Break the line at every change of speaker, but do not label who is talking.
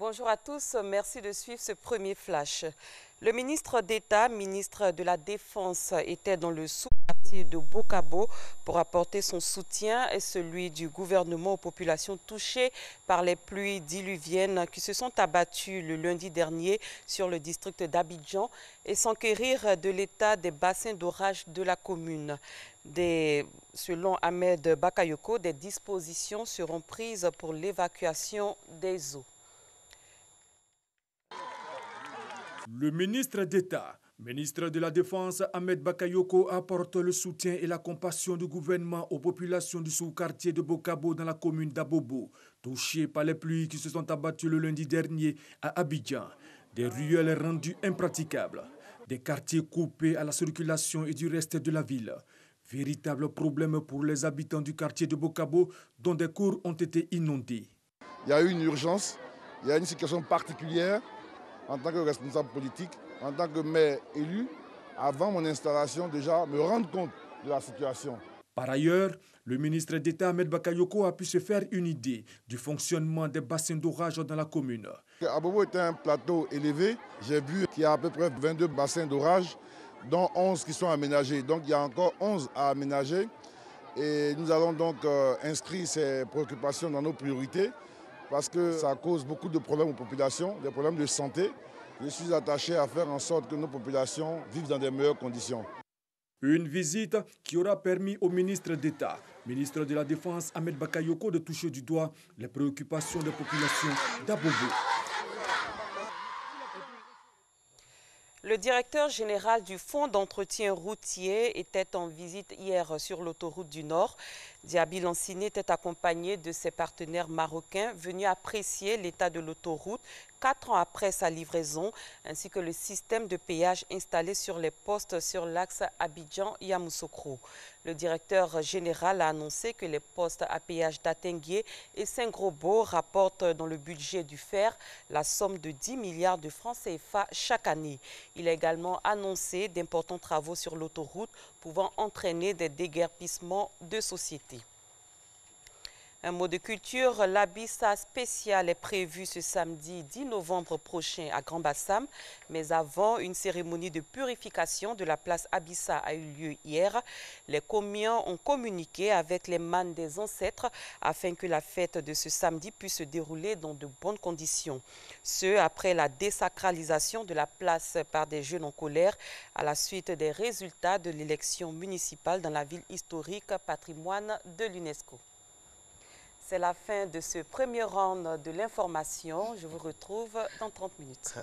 Bonjour à tous, merci de suivre ce premier flash. Le ministre d'État, ministre de la Défense, était dans le sous-quartier de Bokabo pour apporter son soutien et celui du gouvernement aux populations touchées par les pluies diluviennes qui se sont abattues le lundi dernier sur le district d'Abidjan et s'enquérir de l'état des bassins d'orage de la commune. Selon Ahmed Bakayoko, des dispositions seront prises pour l'évacuation des eaux.
Le ministre d'État, ministre de la Défense, Ahmed Bakayoko, apporte le soutien et la compassion du gouvernement aux populations du sous-quartier de Bokabo dans la commune d'Abobo, touchées par les pluies qui se sont abattues le lundi dernier à Abidjan. Des ruelles rendues impraticables, des quartiers coupés à la circulation et du reste de la ville. Véritable problème pour les habitants du quartier de Bokabo, dont des cours ont été inondés.
Il y a eu une urgence, il y a une situation particulière. En tant que responsable politique, en tant que maire élu, avant mon installation déjà, me rendre compte de la situation.
Par ailleurs, le ministre d'État Ahmed Bakayoko a pu se faire une idée du fonctionnement des bassins d'orage dans la commune.
Abobo est un plateau élevé. J'ai vu qu'il y a à peu près 22 bassins d'orage, dont 11 qui sont aménagés. Donc il y a encore 11 à aménager. Et nous allons donc inscrire ces préoccupations dans nos priorités, parce que ça cause beaucoup de problèmes aux populations, des problèmes de santé. Je suis attaché à faire en sorte que nos populations vivent dans des meilleures conditions.
Une visite qui aura permis au ministre d'État, ministre de la Défense Ahmed Bakayoko, de toucher du doigt les préoccupations des populations d'Abobo.
Le directeur général du Fonds d'entretien routier était en visite hier sur l'autoroute du Nord. Diaby Lanciné était accompagné de ses partenaires marocains venus apprécier l'état de l'autoroute 4 ans après sa livraison, ainsi que le système de péage installé sur les postes sur l'axe Abidjan-Yamoussoukro. Le directeur général a annoncé que les postes à péage d'Atenguié et Saint-Grobo rapportent dans le budget du FER la somme de 10 milliards de francs CFA chaque année. Il a également annoncé d'importants travaux sur l'autoroute pouvant entraîner des déguerpissements de sociétés. Un mot de culture, l'Abissa spécial est prévu ce samedi 10 novembre prochain à Grand-Bassam. Mais avant, une cérémonie de purification de la place Abissa a eu lieu hier. Les commiens ont communiqué avec les mânes des ancêtres afin que la fête de ce samedi puisse se dérouler dans de bonnes conditions. Ce, après la désacralisation de la place par des jeunes en colère à la suite des résultats de l'élection municipale dans la ville historique patrimoine de l'UNESCO. C'est la fin de ce premier round de l'information. Je vous retrouve dans 30 minutes.